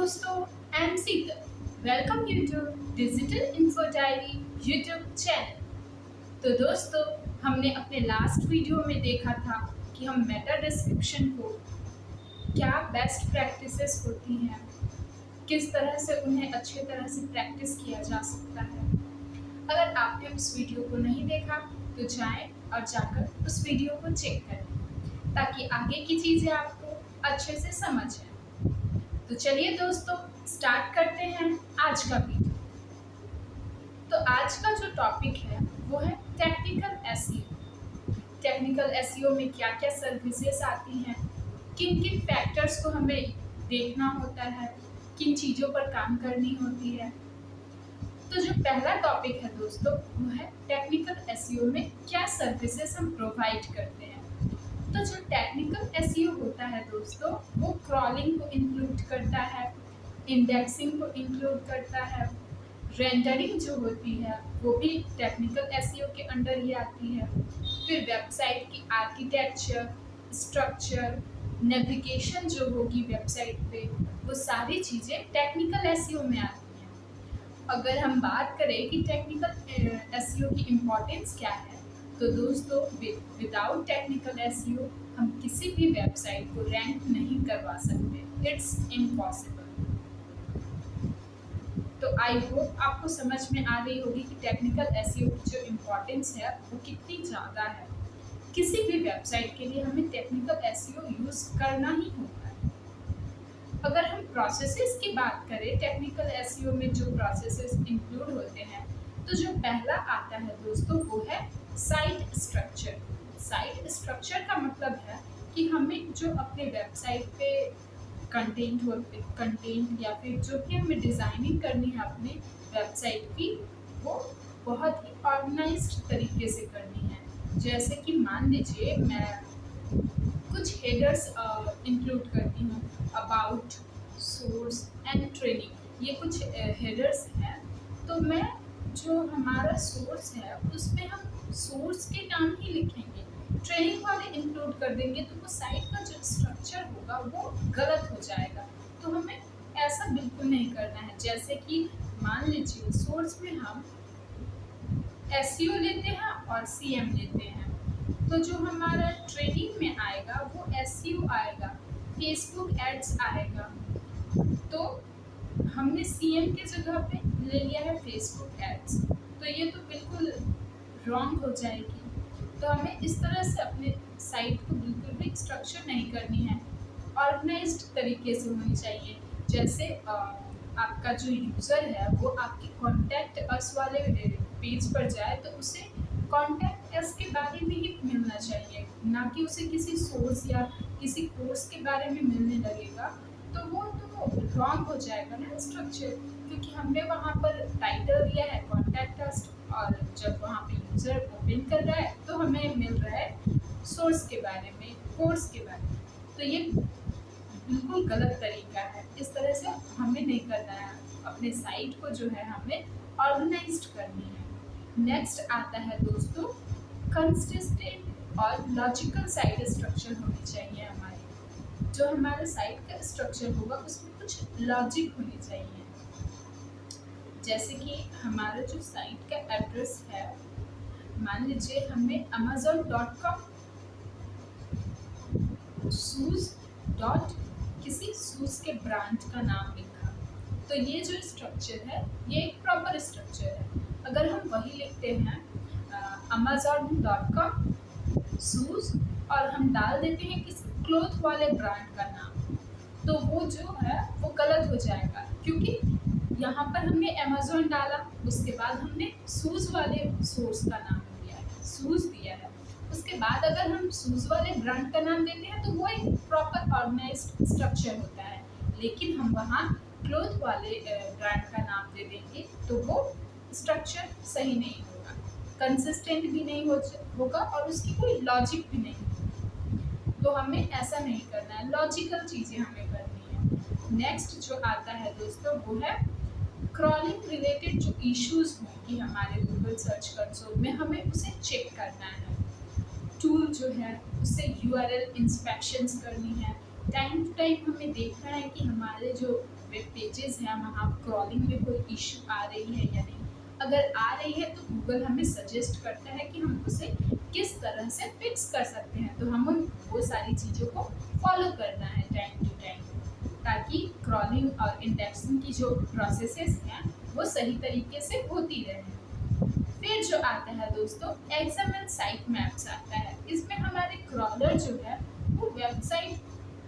दोस्तों, I am Sita. Welcome you to digital info diary YouTube channel. तो दोस्तों, हमने अपने लास्ट वीडियो में देखा था कि हम मेटा डिस्क्रिप्शन को क्या बेस्ट प्रैक्टिसेस होती हैं, किस तरह से उन्हें अच्छी तरह से प्रैक्टिस किया जा सकता है। अगर आपने उस वीडियो को नहीं देखा तो जाएं और जाकर उस वीडियो को चेक करें ताकि आगे की चीज़ें आपको अच्छे से समझ आए। तो चलिए दोस्तों, स्टार्ट करते हैं आज का वीडियो। तो आज का जो टॉपिक है वो है टेक्निकल एसईओ। टेक्निकल एसईओ में क्या क्या सर्विसेज आती हैं, किन किन फैक्टर्स को हमें देखना होता है, किन चीज़ों पर काम करनी होती है। तो जो पहला टॉपिक है दोस्तों वो है टेक्निकल एसईओ में क्या सर्विसेज हम प्रोवाइड करते हैं। तो जो टेक्निकल एसईओ होता है दोस्तों, वो क्रॉलिंग को इंक्लूड करता है, इंडेक्सिंग को इंक्लूड करता है, रेंडरिंग जो होती है वो भी टेक्निकल एसईओ के अंडर ही आती है। फिर वेबसाइट की आर्किटेक्चर, स्ट्रक्चर, नेविगेशन जो होगी वेबसाइट पे, वो सारी चीज़ें टेक्निकल एसईओ में आती हैं। अगर हम बात करें कि टेक्निकल एसईओ की इम्पोर्टेंस क्या है, तो दोस्तों विदाउट टेक्निकल एसईओ हम किसी भी वेबसाइट को रैंक नहीं करवा सकते। It's impossible. तो आई होप आपको समझ में आ रही होगी कि टेक्निकल एसईओ की जो इम्पोर्टेंस है वो कितनी ज़्यादा है। किसी भी वेबसाइट के लिए हमें टेक्निकल एसईओ यूज़ करना ही होगा। अगर हम प्रोसेसेस की बात करें, टेक्निकल एसईओ में जो प्रोसेसेस इंक्लूड होते हैं, तो जो पहला आता है दोस्तों वो है साइट स्ट्रक्चर। साइट स्ट्रक्चर का मतलब है कि हमें जो अपने वेबसाइट पे कंटेंट या फिर जो भी हमें डिज़ाइनिंग करनी है अपने वेबसाइट की, वो बहुत ही ऑर्गेनाइज्ड तरीके से करनी है। जैसे कि मान लीजिए मैं कुछ हेडर्स इंक्लूड करती हूँ, अबाउट, सोर्स एंड ट्रेनिंग, ये कुछ हेडर्स हैं। तो मैं जो हमारा सोर्स है उसमें हम सोर्स के नाम ही लिखेंगे, ट्रेनिंग वाले इंक्लूड कर देंगे तो वो साइट का जो स्ट्रक्चर होगा वो गलत हो जाएगा। तो हमें ऐसा बिल्कुल नहीं करना है। जैसे कि मान लीजिए सोर्स में हम एसईओ लेते हैं और सीएम लेते हैं, तो जो हमारा ट्रेनिंग में आएगा वो एसईओ आएगा, फेसबुक एड्स आएगा। तो हमने सीएम के जगह पे ले लिया है फेसबुक एड्स, तो ये तो बिल्कुल रॉन्ग हो जाएगी। तो हमें इस तरह से अपने साइट को बिल्कुल भी स्ट्रक्चर नहीं करनी है, ऑर्गेनाइज्ड तरीके से होनी चाहिए। जैसे आपका जो यूज़र है वो आपके कॉन्टैक्ट अस वाले पेज पर जाए तो उसे कॉन्टैक्ट अस के बारे में ही मिलना चाहिए, ना कि उसे किसी सोर्स या किसी कोर्स के बारे में मिलने लगेगा। तो वो तो रॉन्ग हो जाएगा ना स्ट्रक्चर, क्योंकि हमने वहाँ पर टाइटल दिया है कॉन्टैक्ट अस, और जब वहाँ पे यूज़र ओपन कर रहा है तो हमें मिल रहा है सोर्स के बारे में, कोर्स के बारे में। तो ये बिल्कुल गलत तरीका है। इस तरह से हमें नहीं करना है। अपने साइट को जो है हमें ऑर्गेनाइज्ड करनी है। नेक्स्ट आता है दोस्तों कंसिस्टेंट और लॉजिकल साइट स्ट्रक्चर होनी चाहिए हमारी। जो हमारा साइट का स्ट्रक्चर होगा उसमें कुछ लॉजिक होनी चाहिए। जैसे कि हमारा जो साइट का एड्रेस है, मान लीजिए हमने amazon.com शूज़ डॉट किसी शूज़ के ब्रांड का नाम लिखा, तो ये जो स्ट्रक्चर है ये एक प्रॉपर स्ट्रक्चर है। अगर हम वही लिखते हैं amazon.com शूज़ और हम डाल देते हैं किसी क्लोथ वाले ब्रांड का नाम, तो वो जो है वो गलत हो जाएगा। क्योंकि यहाँ पर हमने अमेज़ॉन डाला, उसके बाद हमने शूज़ वाले सोर्स का नाम दिया है, शूज़ दिया है। उसके बाद अगर हम शूज़ वाले ब्रांड का नाम देते हैं तो वो एक प्रॉपर ऑर्गेनाइज्ड स्ट्रक्चर होता है। लेकिन हम वहाँ क्लोथ वाले ब्रांड का नाम दे देंगे तो वो स्ट्रक्चर सही नहीं होगा, कंसिस्टेंट भी नहीं होगा और उसकी कोई लॉजिक भी नहीं होगी। तो हमें ऐसा नहीं करना है, लॉजिकल चीज़ें हमें करनी है। नेक्स्ट जो आता है दोस्तों वो है क्रॉलिंग रिलेटेड जो इश्यूज़ होंगी हमारे गूगल सर्च कंसोल में, हमें उसे चेक करना है। टूल जो है उससे यूआरएल इंस्पेक्शंस करनी है। टाइम टू टाइम हमें देखना है कि हमारे जो वेब पेजेस हैं वहाँ क्रॉलिंग में कोई इशू आ रही है या नहीं। अगर आ रही है तो गूगल हमें सजेस्ट करता है कि हम उसे किस तरह से फिक्स कर सकते हैं। तो हम वो सारी चीज़ों को फॉलो करना है टाइम टू टाइम, ताकि क्रॉलिंग और इंडेक्सिंग की जो प्रोसेसेस हैं वो सही तरीके से होती रहे। फिर जो आता है दोस्तों XML साइट मैप्स आता है। इसमें हमारे क्रॉलर जो है वो वेबसाइट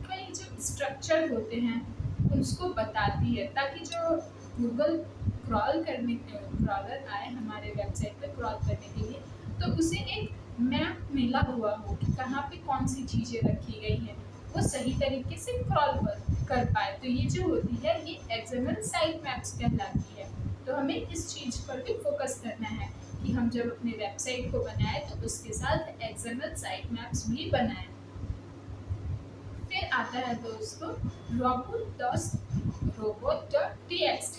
के जो स्ट्रक्चर होते हैं उसको बताती है, ताकि जो गूगल क्रॉलर आए हमारे वेबसाइट पे क्रॉल करने के लिए तो उसे एक मैप मिला हुआ हो कि कहाँ पे कौन सी चीज़ें रखी गई हैं, वो सही तरीके से क्रॉल कर पाए। तो ये जो होती है ये XML साइट मैप्स कहलाती है। तो हमें इस चीज़ पर भी फोकस करना है कि हम जब अपने वेबसाइट को बनाएं तो उसके साथ XML साइट मैप्स भी बनाएं। फिर आता है दोस्तों robot.txt।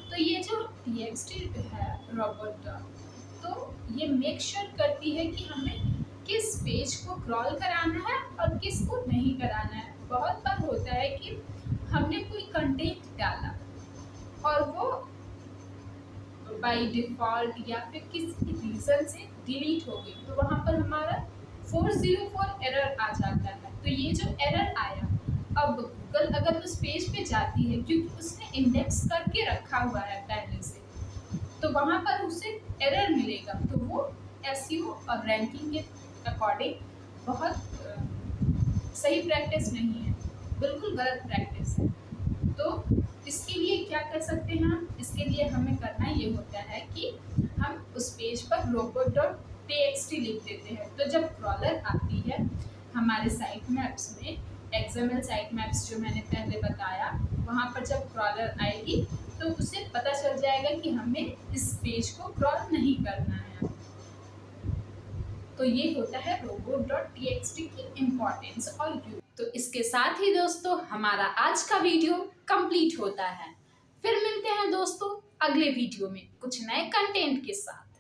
तो ये जो txt है robot, तो ये मेक श्योर करती है कि हमें किस पेज को क्रॉल कराना है और किस को नहीं कराना है। बहुत बार होता है कि हमने कोई कंटेंट डाला और वो बाय डिफ़ॉल्ट या फिर किसी रीज़न से डिलीट हो गई, तो वहाँ पर हमारा 404 एरर आ जाता है। तो ये जो एरर आया, अब गूगल अगर उस पेज पे जाती है क्योंकि उसने इंडेक्स करके रखा हुआ है पहले से, तो वहाँ पर उसे एरर मिलेगा। तो वो SEO और रैंकिंग के अकॉर्डिंग बहुत सही प्रैक्टिस नहीं है, बिल्कुल गलत प्रैक्टिस है। तो इसके लिए क्या कर सकते हैं हम? इसके लिए हमें करना ये होता है कि हम उस पेज पर robot.txt लिख देते हैं। तो जब क्रॉलर आती है हमारे साइट मैप्स में, XML साइट मैप्स जो मैंने पहले बताया, वहाँ पर जब क्रॉलर आएगी तो उसे पता चल जाएगा कि हमें इस पेज को क्रॉल नहीं करना है। तो ये होता है robot.txt की इम्पोर्टेंस और यूज। तो इसके साथ ही दोस्तों हमारा आज का वीडियो कंप्लीट होता है। फिर मिलते हैं दोस्तों अगले वीडियो में कुछ नए कंटेंट के साथ।